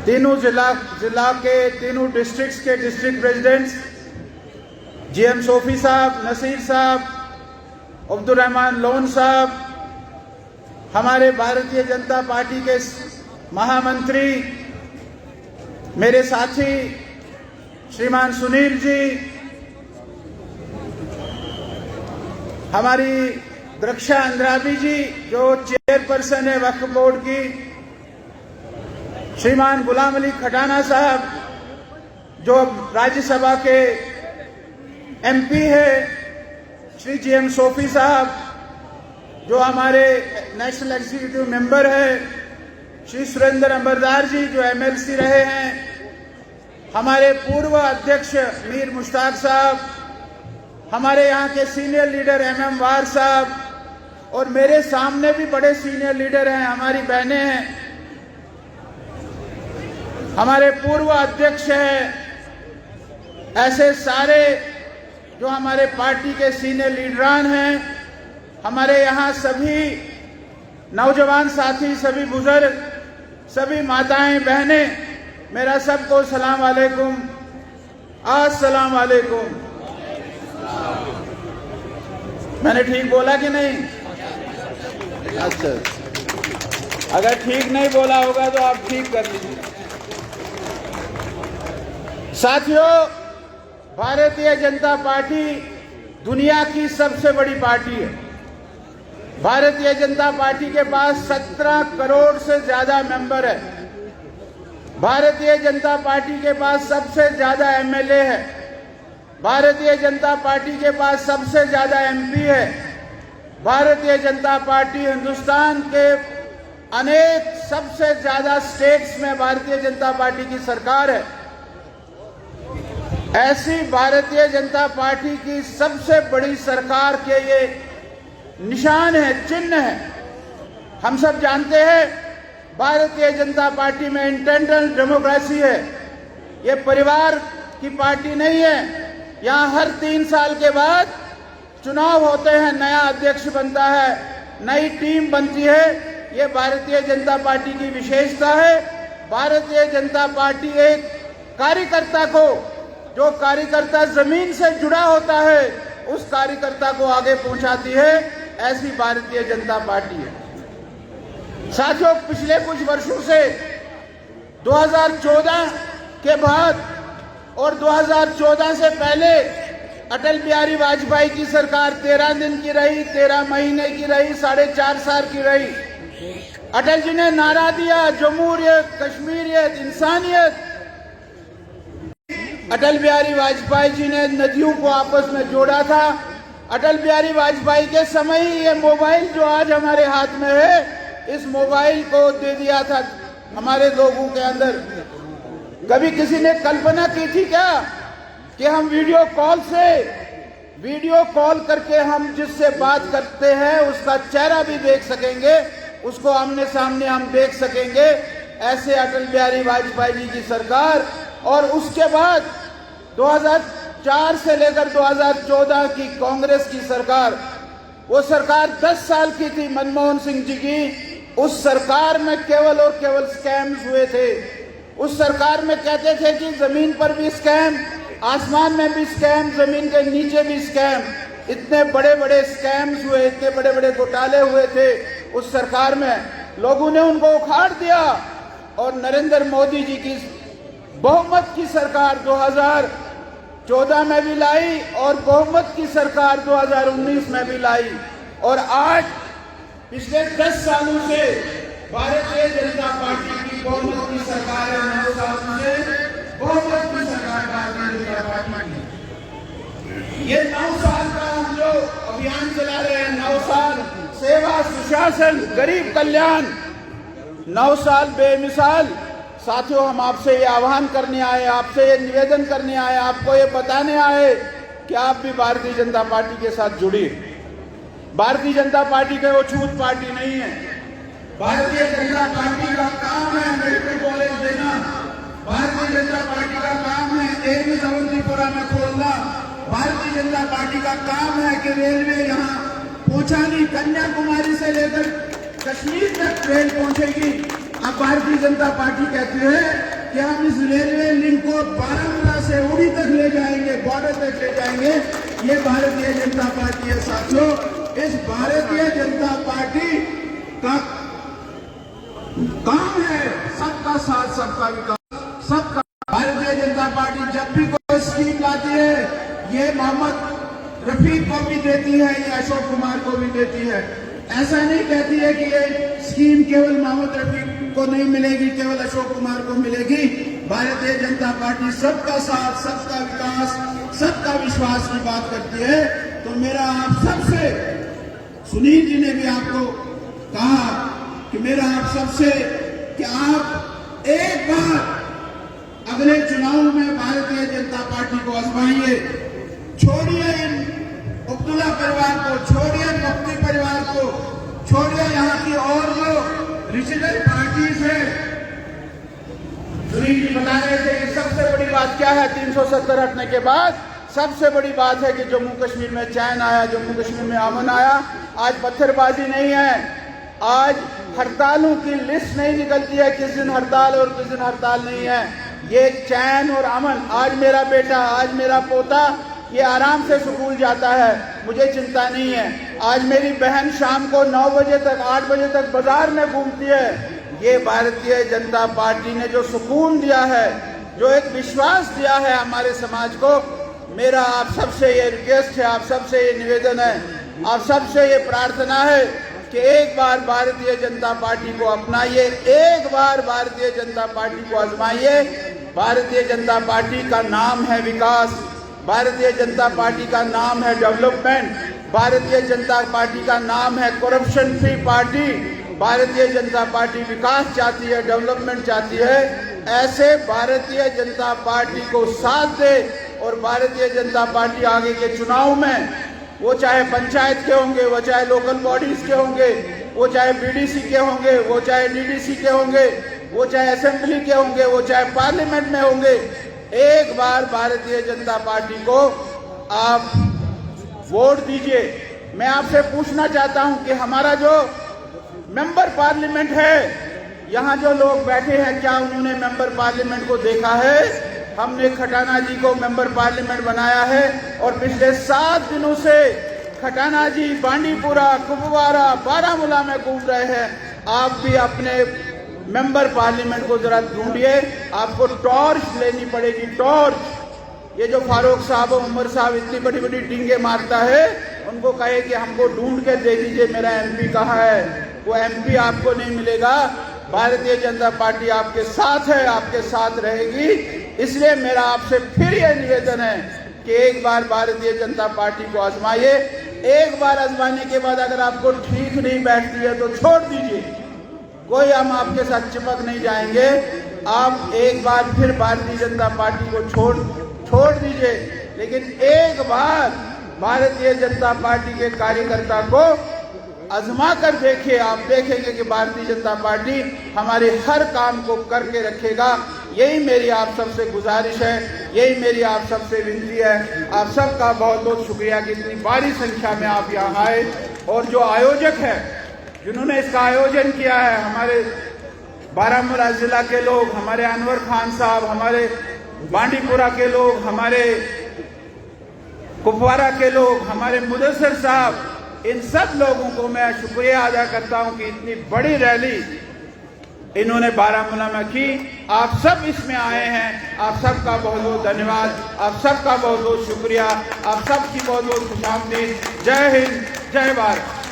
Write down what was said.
तीनों जिला के तीनों डिस्ट्रिक्ट्स के डिस्ट्रिक्ट प्रेसिडेंट्स, जीएम सोफी साहब, नसीर साहब, अब्दुल रहमान लोन साहब, हमारे भारतीय जनता पार्टी के महामंत्री, मेरे साथी श्रीमान सुनील जी, हमारी द्रक्षा अंद्राबी जी जो चेयरपर्सन है वक्फ बोर्ड की, श्रीमान गुलाम अली खटाना साहब जो राज्यसभा के एमपी है, श्री जीएम सोफी साहब जो हमारे नेशनल एग्जीक्यूटिव मेंबर है, श्री सुरेंद्र अंबरदार जी जो एमएलसी रहे हैं, हमारे पूर्व अध्यक्ष मीर मुश्ताक साहब, हमारे यहाँ के सीनियर लीडर एमएम वार साहब, और मेरे सामने भी बड़े सीनियर लीडर हैं, हमारी बहनें हैं, हमारे पूर्व अध्यक्ष हैं, ऐसे सारे जो हमारे पार्टी के सीनियर लीडरान हैं, हमारे यहाँ सभी नौजवान साथी, सभी बुजुर्ग, सभी माताएं बहनें, मेरा सबको सलाम वालेकुम, अस्सलाम वालेकुम। मैंने ठीक बोला कि नहीं? अच्छा, अगर ठीक नहीं बोला होगा तो आप ठीक कर लीजिए। साथियों, भारतीय जनता पार्टी दुनिया की सबसे बड़ी पार्टी है। भारतीय जनता पार्टी के पास 17 करोड़ से ज्यादा मेंबर है। भारतीय जनता पार्टी के पास सबसे ज्यादा एमएलए है। भारतीय जनता पार्टी के पास सबसे ज्यादा एमपी है। भारतीय जनता पार्टी हिंदुस्तान के अनेक सबसे ज्यादा स्टेट्स में भारतीय जनता पार्टी की सरकार है। ऐसी भारतीय जनता पार्टी की सबसे बड़ी सरकार के ये निशान है, चिन्ह है। हम सब जानते हैं भारतीय जनता पार्टी में इंटरनल डेमोक्रेसी है। ये परिवार की पार्टी नहीं है। यहाँ हर 3 साल के बाद चुनाव होते हैं, नया अध्यक्ष बनता है, नई टीम बनती है। ये भारतीय जनता पार्टी की विशेषता है। भारतीय जनता पार्टी एक कार्यकर्ता को, जो कार्यकर्ता जमीन से जुड़ा होता है, उस कार्यकर्ता को आगे पहुंचाती है। ऐसी भारतीय जनता पार्टी है। साथियों, पिछले कुछ वर्षों से 2014 के बाद और 2014 से पहले अटल बिहारी वाजपेयी की सरकार 13 दिन की रही, 13 महीने की रही, 4.5 साल की रही। अटल जी ने नारा दिया, जमहूरियत, कश्मीरियत, इंसानियत। अटल बिहारी वाजपेयी जी ने नदियों को आपस में जोड़ा था। अटल बिहारी वाजपेयी के समय ही ये मोबाइल जो आज हमारे हाथ में है, इस मोबाइल को दे दिया था हमारे लोगों के अंदर। कभी किसी ने कल्पना की थी क्या कि हम वीडियो कॉल करके हम जिससे बात करते हैं उसका चेहरा भी देख सकेंगे, उसको आमने सामने हम देख सकेंगे। ऐसे अटल बिहारी वाजपेयी जी की सरकार। और उसके बाद 2004 से लेकर 2014 की कांग्रेस की सरकार, वो सरकार 10 साल की थी मनमोहन सिंह जी की। उस सरकार में केवल और केवल स्कैम्स हुए थे। उस सरकार में कहते थे कि जमीन पर भी स्कैम, आसमान में भी स्कैम, जमीन के नीचे भी स्कैम। इतने बड़े बड़े स्कैम्स हुए, इतने बड़े बड़े घोटाले हुए थे उस सरकार में। लोगों ने उनको उखाड़ दिया और नरेंद्र मोदी जी की बहुमत की सरकार 2014 में भी लाई और बहुमत की सरकार 2019 में भी लाई। और आज पिछले 10 सालों से भारतीय जनता पार्टी की बहुमत की सरकार है। 9 सालों से बहुमत की सरकार भारतीय जनता पार्टी की। ये 9 साल का हम जो अभियान चला रहे हैं, 9 साल सेवा, सुशासन, गरीब कल्याण, 9 साल बेमिसाल। साथियों, हम आपसे ये आह्वान करने आए, आपसे ये निवेदन करने आए, आपको ये बताने आए कि आप भी भारतीय जनता पार्टी के साथ जुड़िए। भारतीय जनता पार्टी कोई अछूत पार्टी नहीं है। भारतीय जनता पार्टी का काम है मेडिकल कॉलेज देना। भारतीय जनता पार्टी का काम है एम्स अवंतीपुरा में खोलना। भारतीय जनता पार्टी का काम है कि रेलवे यहाँ पहुंचानी, कन्याकुमारी से लेकर कश्मीर तक रेल पहुंचेगी। अब भारतीय जनता पार्टी कहती है कि हम इस रेलवे लिंक को बारामूला से उड़ी तक ले जाएंगे, बॉर्डर तक ले जाएंगे। ये भारतीय जनता पार्टी है साथियों। इस भारतीय जनता पार्टी का काम है सबका साथ, सबका विकास, सबका। भारतीय जनता पार्टी जब भी कोई स्कीम लाती है, ये मोहम्मद रफीक को भी देती है, ये अशोक कुमार को भी देती है। ऐसा नहीं कहती है कि ये स्कीम केवल मोहम्मद रफीक को नहीं मिलेगी, केवल अशोक कुमार को मिलेगी। भारतीय जनता पार्टी सबका साथ, सबका विकास, सबका विश्वास की बात करती है। तो मेरा आप सबसे, सुनील जी ने भी आपको कहा कि मेरा आप सबसे कि आप एक बार अगले चुनाव में भारतीय जनता पार्टी को आजमाइए। छोड़िए इन अब्दुल्ला परिवार को, छोड़िए मुफ्ती परिवार को, छोड़िए यहाँ की और जो रीजनल पार्टीज है। सुनील जी बता रहे थे कि सबसे बड़ी बात क्या है 370 हटने के बाद? सबसे बड़ी बात है कि जम्मू कश्मीर में चैन आया, जम्मू कश्मीर में अमन आया। आज पत्थरबाजी नहीं है, आज हड़तालों की लिस्ट नहीं निकलती है किस दिन हड़ताल और किस दिन हड़ताल नहीं है। ये चैन और अमन, आज मेरा बेटा, आज मेरा पोता ये आराम से स्कूल जाता है, मुझे चिंता नहीं है। आज मेरी बहन शाम को 9 बजे तक, 8 बजे तक बाजार में घूमती है। ये भारतीय जनता पार्टी ने जो सुकून दिया है, जो एक विश्वास दिया है हमारे समाज को। मेरा आप सबसे ये रिक्वेस्ट है, आप सबसे ये निवेदन है, आप सबसे ये प्रार्थना है कि एक बार भारतीय जनता पार्टी को अपनाइए, एक बार भारतीय जनता पार्टी को आजमाइए। भारतीय जनता पार्टी का नाम है विकास, भारतीय जनता पार्टी का नाम है डेवलपमेंट, भारतीय जनता पार्टी का नाम है corruption free party. Bharatiya Janata party विकास चाहती है, डेवलपमेंट चाहती है। ऐसे भारतीय जनता पार्टी को साथ दे और भारतीय जनता पार्टी आगे के चुनाव में, वो चाहे पंचायत के होंगे, वो चाहे लोकल बॉडीज के होंगे, वो चाहे बीडीसी के होंगे, वो चाहे डीडीसी के होंगे, वो चाहे असेंबली के होंगे, वो चाहे पार्लियामेंट में होंगे, एक बार भारतीय जनता पार्टी को आप वोट दीजिए। मैं आपसे पूछना चाहता हूं कि हमारा जो मेंबर पार्लियामेंट है, यहाँ जो लोग बैठे हैं, क्या उन्होंने मेंबर पार्लियामेंट को देखा है? हमने खटाना जी को मेंबर पार्लियामेंट बनाया है और पिछले 7 दिनों से खटाना जी बांडीपुरा, कुपवारा, बारामूला में घूम रहे हैं। आप भी अपने मेंबर पार्लियामेंट को जरा ढूंढिए, आपको टॉर्च लेनी पड़ेगी, टॉर्च। ये जो फारूक साहब और उमर साहब इतनी बड़ी बड़ी डींगे मारता है, उनको कहे कि हमको ढूंढ के दे दीजिए मेरा एमपी कहाँ है। वो एमपी आपको नहीं मिलेगा। भारतीय जनता पार्टी आपके साथ है, आपके साथ रहेगी। इसलिए मेरा आपसे फिर यह निवेदन है कि एक बार भारतीय जनता पार्टी को आजमाइए। एक बार आजमाने के बाद अगर आपको ठीक नहीं बैठती है तो छोड़ दीजिए, कोई हम आपके साथ चिपक नहीं जाएंगे। आप एक बार फिर भारतीय जनता पार्टी को छोड़ दीजिए, लेकिन एक बार भारतीय जनता पार्टी के कार्यकर्ता को आजमा कर देखिए। आप देखेंगे कि भारतीय जनता पार्टी हमारे हर काम को करके रखेगा। यही मेरी आप सबसे गुजारिश है, यही मेरी आप सबसे विनती है। आप सबका बहुत बहुत शुक्रिया कि इतनी बड़ी संख्या में आप यहाँ आए। और जो आयोजक है, जिन्होंने इसका आयोजन किया है, हमारे बारामूला जिला के लोग, हमारे अनवर खान साहब, हमारे बांडीपुरा के लोग, हमारे कुपवारा के लोग, हमारे मुदस्सिर साहब, इन सब लोगों को मैं शुक्रिया अदा करता हूं कि इतनी बड़ी रैली इन्होंने बारामूला में की। आप सब इसमें आए हैं, आप सबका बहुत बहुत धन्यवाद, आप सबका बहुत बहुत शुक्रिया, आप सबकी बहुत बहुत खुशामदीद। जय हिंद, जय भारत।